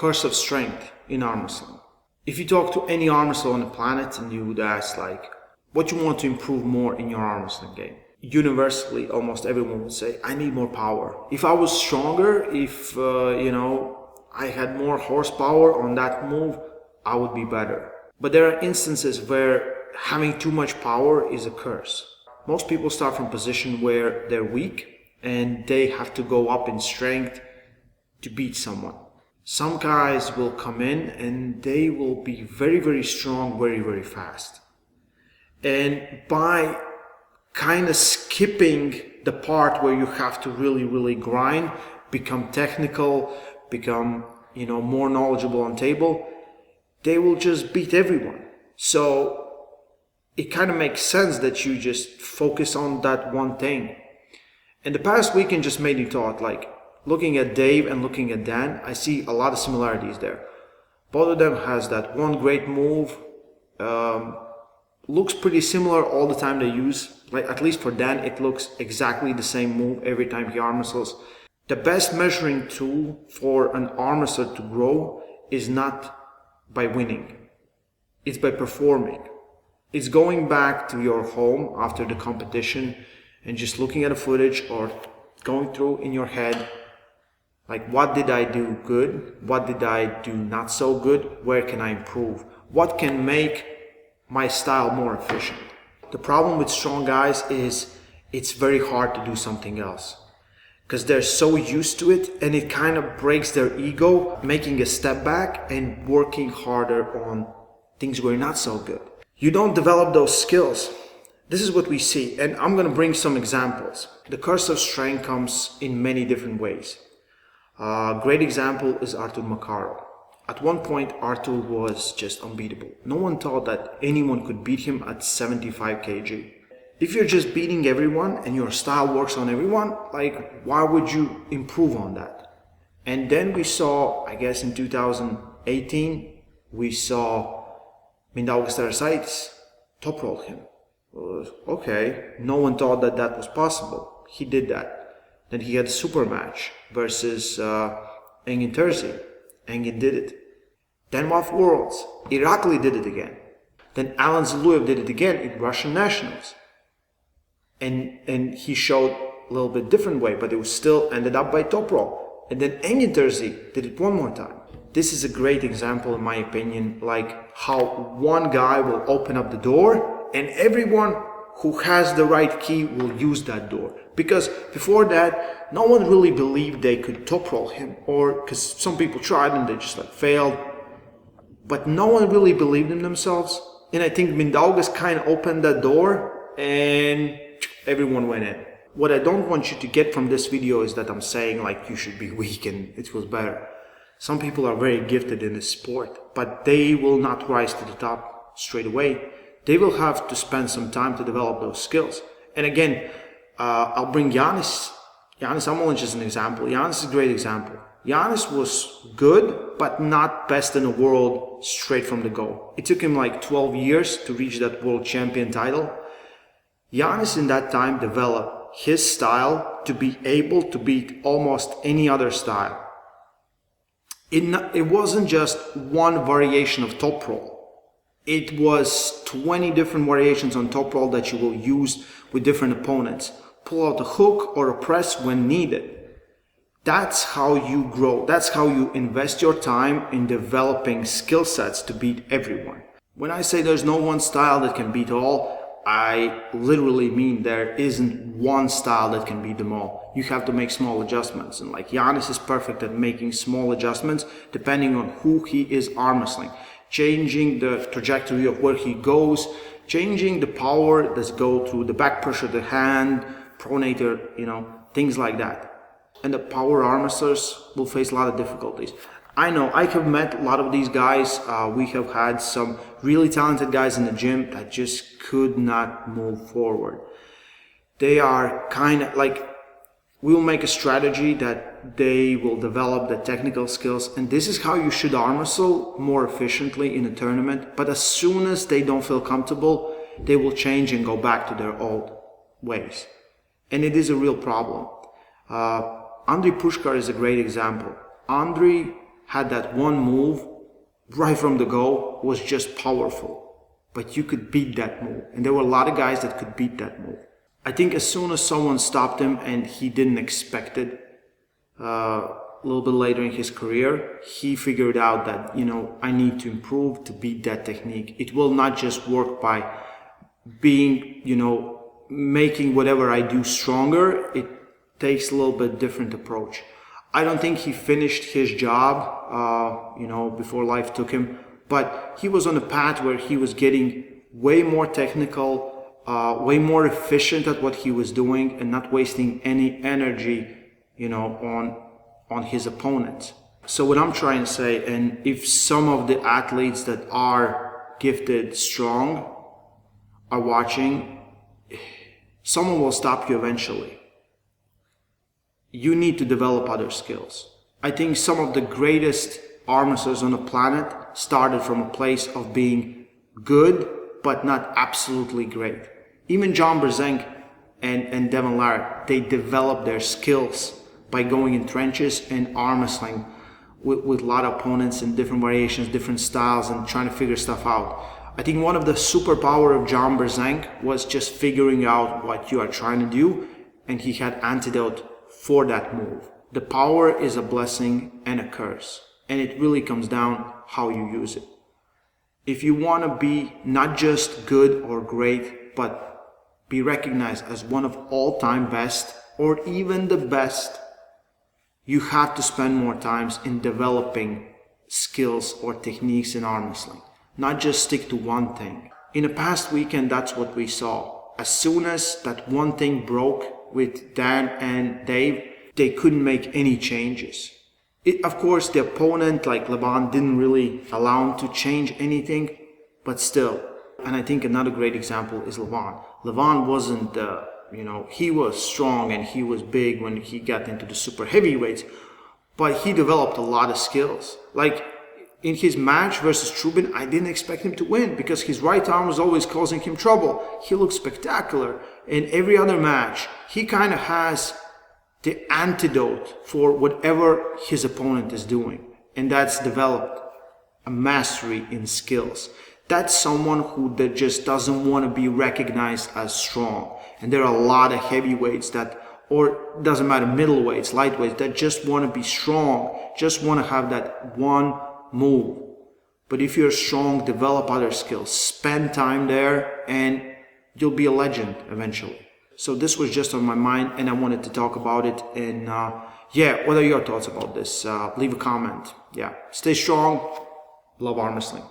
curse of strength in arm wrestling. If you talk to any arm wrestler on the planet and you would ask like, what you want to improve more in your arm wrestling game, universally almost everyone would say, I need more power. If I was stronger, if I had more horsepower on that move, I would be better. But there are instances where having too much power is a curse. Most people start from a position where they're weak and they have to go up in strength to beat someone. Some guys will come in and they will be very, very strong, very, very fast. And by kind of skipping the part where you have to really, really grind, become technical, become, more knowledgeable on table, they will just beat everyone. So it kind of makes sense that you just focus on that one thing. And the past weekend just made me thought, like, looking at Dave and looking at Dan, I see a lot of similarities there. Both of them has that one great move. Looks pretty similar all the time they use. Like, at least for Dan, it looks exactly the same move every time he arm wrestles. The best measuring tool for an arm wrestler to grow is not by winning. It's by performing. It's going back to your home after the competition and just looking at the footage or going through in your head, like, what did I do good? What did I do not so good? Where can I improve? What can make my style more efficient? The problem with strong guys is it's very hard to do something else because they're so used to it, and it kind of breaks their ego, making a step back and working harder on things where you're not so good. You don't develop those skills. This is what we see, and I'm going to bring some examples. The curse of strength comes in many different ways. A great example is Artur Makarov. At one point, Artur was just unbeatable. No one thought that anyone could beat him at 75 kg. If you're just beating everyone and your style works on everyone, like, why would you improve on that? And then we saw, I guess in 2018, we saw Mindaugas Tarasaitis top roll him. Okay, no one thought that that was possible. He did that. Then he had a super match versus Engin Terzi. Engin did it. Then Off Worlds, Irakli did it again. Then Alan Zaluev did it again in Russian Nationals. And he showed a little bit different way, but it was still ended up by top roll. And then Engin Terzi did it one more time. This is a great example, in my opinion, like how one guy will open up the door and everyone who has the right key will use that door. Because before that, no one really believed they could top roll him, or because some people tried and they just failed. But no one really believed in themselves. And I think Mindaugas kind of opened that door and everyone went in. What I don't want you to get from this video is that I'm saying like you should be weak and it feels better. Some people are very gifted in this sport, but they will not rise to the top straight away. They will have to spend some time to develop those skills. And again, I'll bring Giannis Amolic as an example. Giannis is a great example. Giannis was good, but not best in the world straight from the go. It took him like 12 years to reach that world champion title. Giannis in that time developed his style to be able to beat almost any other style. It wasn't just one variation of top roll. It was 20 different variations on top roll that you will use with different opponents. Pull out a hook or a press when needed. That's how you grow. That's how you invest your time in developing skill sets to beat everyone. When I say there's no one style that can beat all, I literally mean there isn't one style that can beat them all. You have to make small adjustments. And like Giannis is perfect at making small adjustments depending on who he is arm wrestling. Changing the trajectory of where he goes, changing the power that go through the back pressure of the hand, pronator, things like that. And the power arm wrestlers will face a lot of difficulties. I know, I have met a lot of these guys. We have had some really talented guys in the gym that just could not move forward. They are kind of like, we'll make a strategy that they will develop the technical skills, and this is how you should arm wrestle more efficiently in a tournament. But as soon as they don't feel comfortable, they will change and go back to their old ways. And it is a real problem. Andrei Pushkar is a great example. Andrei had that one move right from the go was just powerful. But you could beat that move. And there were a lot of guys that could beat that move. I think as soon as someone stopped him and he didn't expect it, a little bit later in his career, he figured out that, I need to improve to beat that technique. It will not just work by being, making whatever I do stronger. It takes a little bit different approach. I don't think he finished his job, before life took him, but he was on a path where he was getting way more technical, way more efficient at what he was doing and not wasting any energy, on his opponents. So what I'm trying to say, and if some of the athletes that are gifted, strong, are watching, someone will stop you eventually. You need to develop other skills. I think some of the greatest arm wrestlers on the planet started from a place of being good, but not absolutely great. Even John Brzenk and Devin Larratt, they developed their skills by going in trenches and arm wrestling with a lot of opponents and different variations, different styles, and trying to figure stuff out. I think one of the superpower of John Brzenk was just figuring out what you are trying to do, and he had antidote for that move. The power is a blessing and a curse, and it really comes down how you use it. If you want to be not just good or great, but be recognized as one of all-time best or even the best, you have to spend more time in developing skills or techniques in arm wrestling. Not just stick to one thing. In the past weekend, that's what we saw. As soon as that one thing broke with Dan and Dave, they couldn't make any changes. Of course, the opponent like Levon didn't really allow him to change anything, but still. And I think another great example is Levon. Levon wasn't, he was strong and he was big when he got into the super heavyweights, but he developed a lot of skills. Like in his match versus Trubin, I didn't expect him to win because his right arm was always causing him trouble. He looked spectacular. In every other match, he kind of has the antidote for whatever his opponent is doing. And that's developed a mastery in skills. That's someone who that just doesn't want to be recognized as strong. And there are a lot of heavyweights or doesn't matter, middleweights, lightweights, that just want to be strong, just want to have that one move. But if you're strong, develop other skills, spend time there, and you'll be a legend eventually. So this was just on my mind, and I wanted to talk about it. And what are your thoughts about this? Leave a comment. Stay strong. Love arm wrestling.